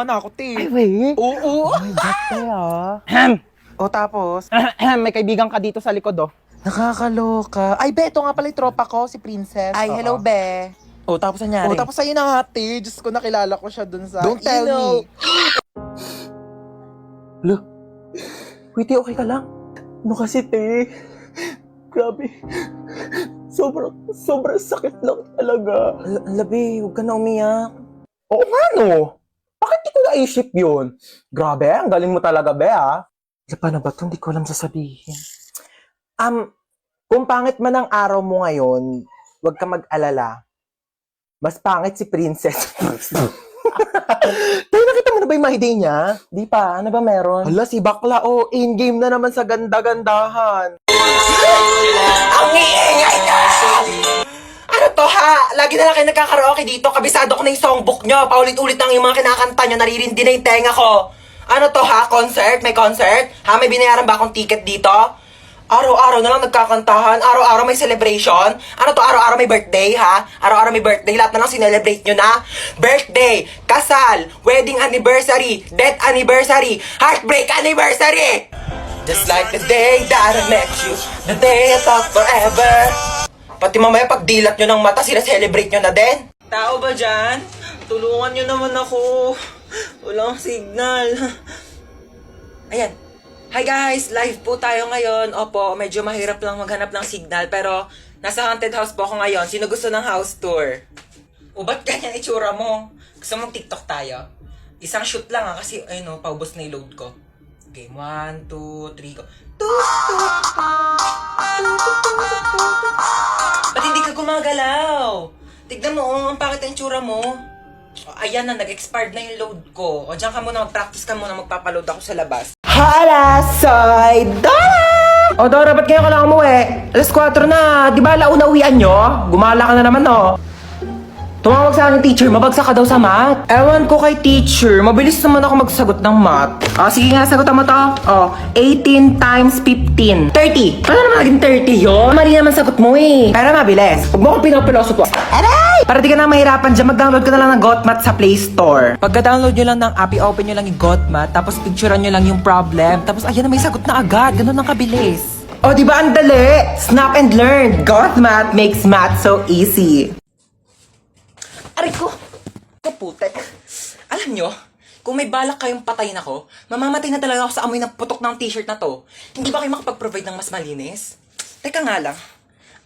na ako, te. Ay, wait. Oo. Oh my God, te, O tapos? May kaibigan ka dito sa likod, oh. Nakakaloka. Ay, be, ito nga pala yung tropa ko, si Princess. Ay, hello, be. O, tapos nangyari? O, tapos ayun na nga, te. Diyos ko, nakilala ko siya dun sa... Don't tell me. Lo, wait, okay ka lang? Ano kasi, te? Grabe. Sobrang sakit lang talaga. Labi, huwag ka na umiyak. Oo nga, no? Bakit di ko naisip yun? Grabe, ang galing mo talaga, be, ah. Paano ba ito? Hindi ko alam sasabihin. Kung pangit man ang araw mo ngayon, huwag ka mag-alala. Mas pangit si Princess. Tayo, nakita mo na ba yung my day niya? Di pa, ano ba meron? Hala, si Bakla, oh, in-game na naman sa ganda-gandahan. Ang iingay na! Ano to ha? Lagi na lang kayo nagkakaraoke dito. Kabisado ko na yung songbook nyo. Paulit-ulit lang yung mga kinakanta nyo. Naririndi na yung tenga ko. Ano to ha? Concert? May concert? Ha? May binayaran ba akong ticket dito? Araw-araw na lang nagkakantahan. Araw-araw may celebration. Ano to? Araw-araw may birthday ha? Araw-araw may birthday. Lahat na lang sinelebrate nyo na. Birthday, kasal, wedding anniversary, death anniversary, heartbreak anniversary! Just like the day that I met you, the day I thought forever. Pati mamaya pag dilat nyo ng mata, sila-celebrate nyo na din. Tao ba dyan? Tulungan nyo naman ako. Walang signal. Ayan. Hi guys! Live po tayo ngayon. Opo, medyo mahirap lang maghanap ng signal, pero nasa haunted house po ako ngayon. Sino gusto ng house tour? O ba't ganyan itsura mo? Gusto mong TikTok tayo? Isang shoot lang kasi ayun o, paubos na yung load ko. Okay, 1, 2, 3, go. Ba't hindi ka gumagalaw? Tignan mo, ang pakit ang tsura mo. O, ayan na, nag-expired na yung load ko. O, dyan ka muna, mag-practice ka muna, magpapaload ako sa labas. Hala, soy Dora! O, Dora, ba't kayo ka lang umuwi? Alas 4 na, di ba launa uwian nyo? Gumala ka na naman, no? Tumawag sa akin teacher, mabagsak ka daw sa math. Ewan ko kay teacher, mabilis naman ako magsagot ng math. Sige nga, sagutan mo to. 18 times 15. 30. Paano naman naging 30 yun? Mali naman sagot mo eh. Pero mabilis. Huwag mo akong pinopiloso po. Aray! Para di ka na mahirapan dyan, mag-download ka na lang ng GotMath sa Play Store. Pagka-download nyo lang ng app, i-open nyo lang yung GotMath, tapos picturean nyo lang yung problem, tapos ayan na may sagot na agad. Ganun ang kabilis. O, di ba ang dali? Snap and learn. GotMath makes math so easy. Aray ko! Kaputek. Alam nyo, kung may balak kayong patayin ako, mamamatay na talaga ako sa amoy ng putok ng t-shirt na to. Hindi ba kayo makapag-provide ng mas malinis? Teka nga lang.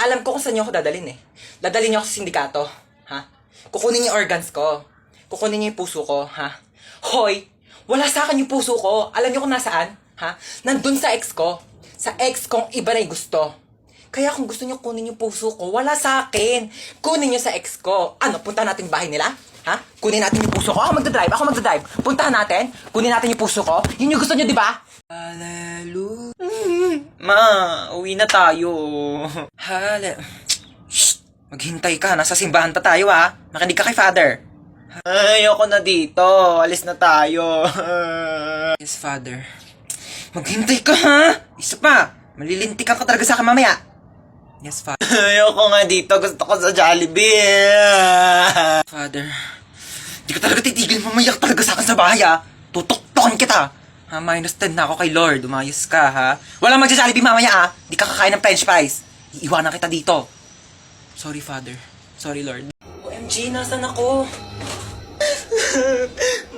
Alam ko kung saan nyo ako dadalhin eh. Dadalhin nyo ako sa sindikato. Ha? Kukunin yung organs ko. Kukunin nyo yung puso ko. Ha? Hoy! Wala sa akin yung puso ko. Alam nyo kung nasaan? Ha? Nandun sa ex ko. Sa ex kong iba na yung gusto. Kaya kung gusto nyo kunin yung puso ko, wala sa akin. Kunin nyo sa ex ko. Ano, punta natin yung bahay nila? Ha? Kunin natin yung puso ko? Ako magdadrive. Puntahan natin. Kunin natin yung puso ko. Yun yung gusto nyo, di ba? Hallelujah. Ma, uwi na tayo. Shh! Maghintay ka. Nasa simbahan pa tayo, ha? Makinig ka kay Father. Ayoko na dito. Alis na tayo. Yes, Father. Maghintay ka, ha? Isa pa. Malilintikan ka talaga sa akin mamaya. Yes, Father. Ayoko nga dito. Gusto ko sa Jollibee. Father, di ka talaga titigil, mamayak talaga sa akin sa bahay, ha? Tutok-tokan kita. Ha, -10 na ako kay Lord. Umayos ka, ha? Walang magsasalibing mamaya, ha? Di ka kakain ng french fries. Iiwanan kita dito. Sorry, Father. Sorry, Lord. OMG, nasan ako?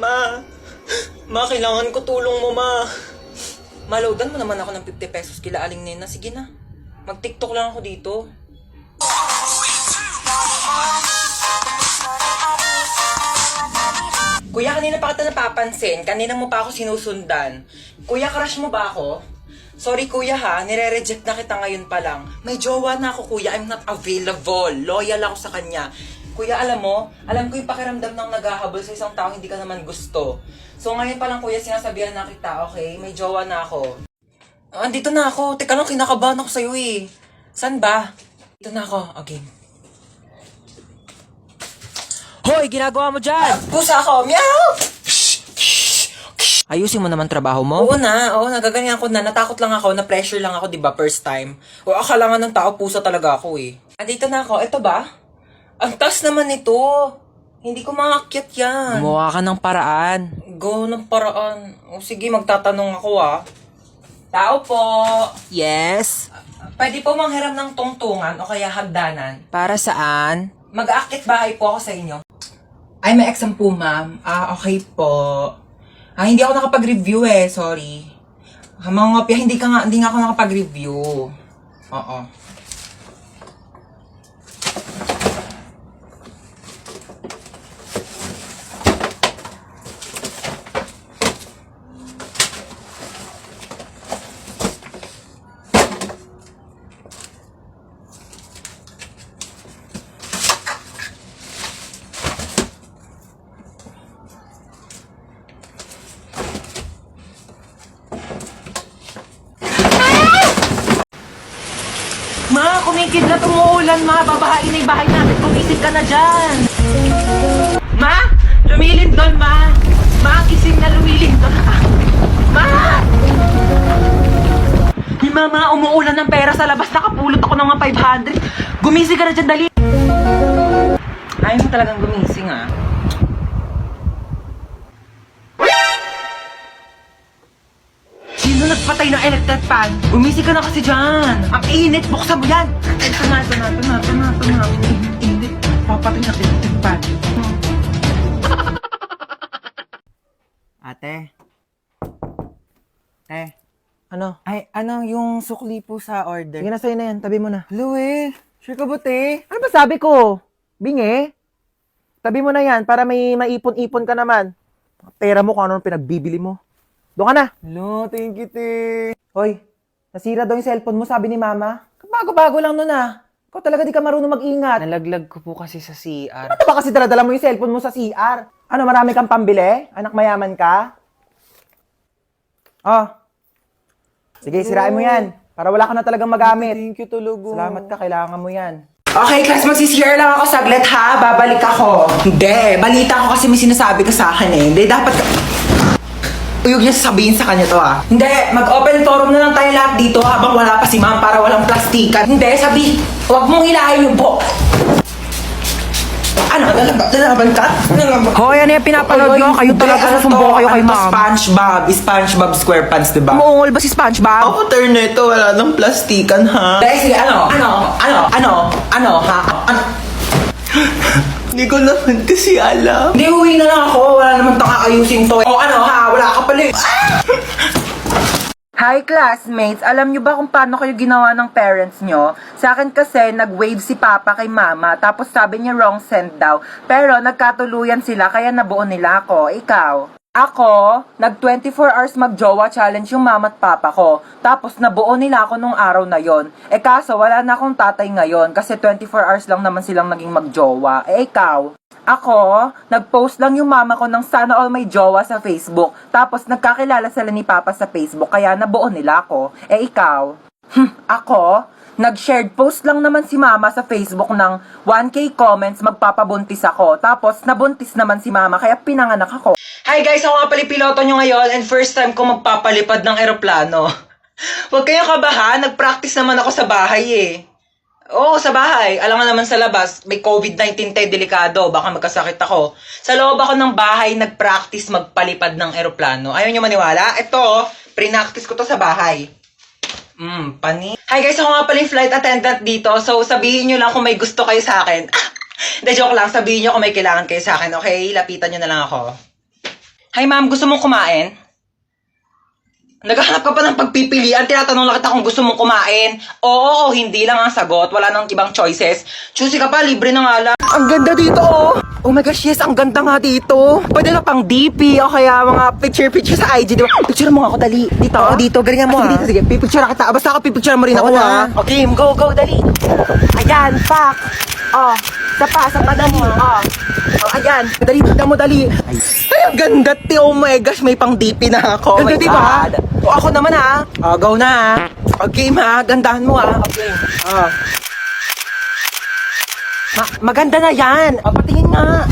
Ma, kailangan ko tulong mo, ma. Maloadan mo naman ako ng 50 pesos kila Aling Nena. Sige na. Mag-TikTok lang ako dito. Kuya, kanina pa kita napapansin. Kanina mo pa ako sinusundan. Kuya, crush mo ba ako? Sorry kuya ha, nire-reject na kita ngayon pa lang. May jowa na ako kuya, I'm not available. Loyal ako sa kanya. Kuya, alam mo, alam ko yung pakiramdam ng naghahabol sa isang tao hindi ka naman gusto. So ngayon pa lang kuya, sinasabihan na kita, okay? May jowa na ako. Andito na ako. Teka lang, kinakabahan ako sa'yo eh. San ba? Dito na ako. Okay. Hoy, ginagawa mo dyan? Pusa ako. Meow! Ayusin mo naman trabaho mo? Oo, nagaganyan ko na. Natakot lang ako, na-pressure lang ako, di ba, first time. O akala nga ng tao, pusa talaga ako eh. Andito na ako. Ito ba? Ang taas naman ito. Hindi ko maakyat yan. Gumawa ka ng paraan. Go ng paraan. O sige, magtatanong ako Tao po. Yes? Pwede po manghiram ng tungtungan o kaya hagdanan. Para saan? Mag-aakit bahay po ako sa inyo. Ay, may exam po, ma'am. Okay po. Hindi ako nakapag-review sorry. Mga ngopya, hindi nga ako nakapag-review. Oo. Ma, kumikidlat, umuulan, ma. Babahain na yung bahay natin. Kumisig ka na dyan. Ma, lumilindol, ma. Ma, gising na lumilindol. Ma! Yung mama, umuulan ng pera sa labas. Nakapulot ako ng mga 500. Gumising ka na dyan, dali. Ayaw mo talagang gumising, Sino nagpatay ng electric fan? Gumising ka na kasi dyan. Ang init, buksan mo yan. Ito na. Init. Papatay ng electric fan. Ate? Ano? Ay, yung sukli po sa order? Sige na, sa'yo na yan. Tabi mo na. Louie, sure ka ba, te? Ano ba sabi ko? Bingi? Tabi mo na yan para may maipon-ipon ka naman. Pera mo kung ano pinagbibili mo. Doon ka na. Lo, thank you, te. Hoy, nasira daw yung cellphone mo, sabi ni mama. Bago-bago lang nun Ikaw talaga di ka marunong mag-ingat. Nalaglag ko po kasi sa CR. Ano ba kasi daladala mo yung cellphone mo sa CR? Ano, marami kang pambili? Anak mayaman ka? Oh. Sige, sirain mo yan. Para wala ka na talagang magamit. Thank you, Tulugo. Salamat ka, kailangan mo yan. Okay, class, magsisir lang ako saglit, ha? Babalik ako. Hindi, balita ko kasi may sinasabi ka sa akin, Hindi, dapat ka... Uyog niya sasabihin sa kanya to, Hindi, mag-open forum na lang tayo lahat dito habang wala pa si ma'am para walang plastikan. Hindi, huwag mong hilahin yung buhok. Ano, nalaban ka? Hoy, ano yung pinapanood nyo? Kayo talaga susumbo kayo kay ma'am. SpongeBob SquarePants, diba? Umuungol ba si SpongeBob? Ako, turn nito. Wala nang plastikan, ha? Dahil sige, ano, ha? Hindi ko naman kasi alam. Hindi, uwi na lang ako. Wala naman tang aayusin to. O ano, ha? Wala ka pala. Hi classmates! Alam nyo ba kung paano kayo ginawa ng parents nyo? Sa akin kasi, nag-wave si Papa kay Mama, tapos sabi niya wrong send daw. Pero nagkatuluyan sila, kaya nabuo nila ako. Ikaw? Ako, nag 24 hours mag-jowa challenge yung mama at papa ko. Tapos nabuo nila ako nung araw na yon. Kaso wala na akong tatay ngayon kasi 24 hours lang naman silang naging mag-jowa. Ikaw? Ako, nag-post lang yung mama ko ng sana all may jowa sa Facebook. Tapos nagkakilala sila ni Papa sa Facebook kaya nabuo nila ako. Ikaw? Ako, nag-shared post lang naman si mama sa Facebook ng 1K comments magpapabuntis ako. Tapos nabuntis naman si mama kaya pinanganak ako. Hi guys, ako nga pala piloto nyo ngayon and first time ko magpapalipad ng eroplano. Huwag kayong kabahan, nag-practice naman ako sa bahay Oo, sa bahay. Alam nga naman sa labas, may COVID-19 delikado, baka magkasakit ako. Sa loob ako ng bahay, nag-practice magpalipad ng eroplano. Ayaw nyo maniwala? Ito, pre-practice ko to sa bahay. Pani. Hi guys, ako nga pala yung flight attendant dito. So, sabihin nyo lang kung may gusto kayo sa akin. Hindi, joke lang. Sabihin nyo kung may kailangan kayo sa akin, okay? Lapitan nyo na lang ako. Hi ma'am, gusto mong kumain? Naghahanap ka pa ng pagpipilian, tinatanong lang kita kung gusto mong kumain. Oo, hindi lang ang sagot, wala nang ibang choices. Choosy ka pa, libre na nga lang. Ang ganda dito, Oh my gosh, yes, ang ganda nga dito. Pwede na pang DP o kaya mga picture sa IG, di ba? Picture mo nga ako, dali. Dito, dito, galingan mo, Sige, Sige, pipicture kita. Basta ako pipicture mo rin ako, Okay, go, dali. Ayan, pak. Sa pa, dali. Ayan, dali, tignan mo, dali. Ay, ang ganda, oh my gosh, may pang DP na ako. Ganda, Oh my di ba? God. Ako naman, go na, Okay, gandahan mo, Okay. Maganda na yan. Patingin nga.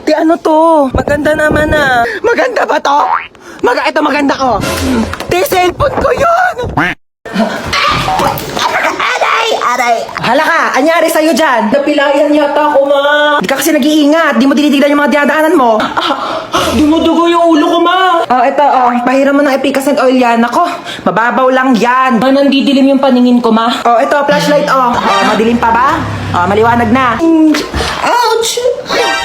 Ti, ano to? Maganda naman, Maganda ba to? Ito, maganda ko. Ti, cellphone ko yun. Aray! Hala ka! Anyari sa'yo dyan? Napilayan yata ako, ma. Di ka kasi nag-iingat. Di mo tinitignan yung mga dinadaanan mo. Dumudugo yung ulo ko, ma. Ito, pahiram mo ng epicacent oil yan. Ako, mababaw lang yan. Nandidilim yung paningin ko, ma. Ito, flashlight, madilim pa ba? Maliwanag na. Ouch!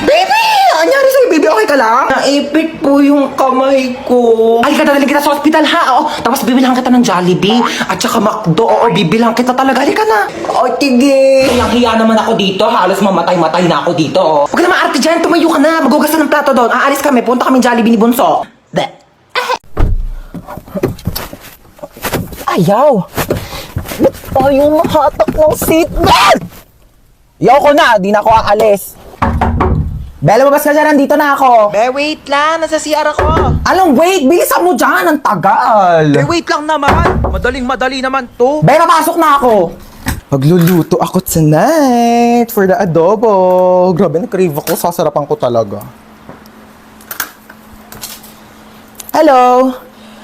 Baby! Anyari sa'yo, baby? Okay ka lang? Naipit po yung kamay ko. Ay, dadalhin kita sa hospital, ha? Tapos bibilang kita ng Jollibee. At saka McDo. Bibilang kita talaga. Halika na. Tige. Hiyang-hiya naman ako dito. Halos mamatay-matay na ako dito. Huwag ka na maarte dyan. Tumayo ka na. Magugas na ng plato doon. Aalis kami. Punta kami Jollibee ni Bunso. Ayaw. Ba't tayo mahatak ng seatbelt? Yaw ko na. Di na ako aalis. Bella, babas ka dyan. Nandito na ako. Be, wait lang. Nasa CR ako. Anong wait? Bilisan mo dyan. Ang tagal. Wait lang naman. Madaling-madali naman to. Bella, pasok na ako. Magluluto ako tonight for the adobo. Grabe, na-crave ako. Sasarapan ko talaga. Hello?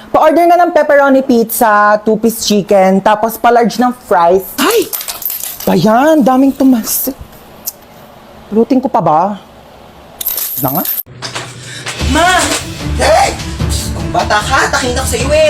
Pa-order nga ng pepperoni pizza, 2-piece chicken, tapos pa-large ng fries. Ay! Bayan, daming tumas. Lutin ko pa ba? Na nga? Ma! Hey! Bata ka, takinak sa'yo eh.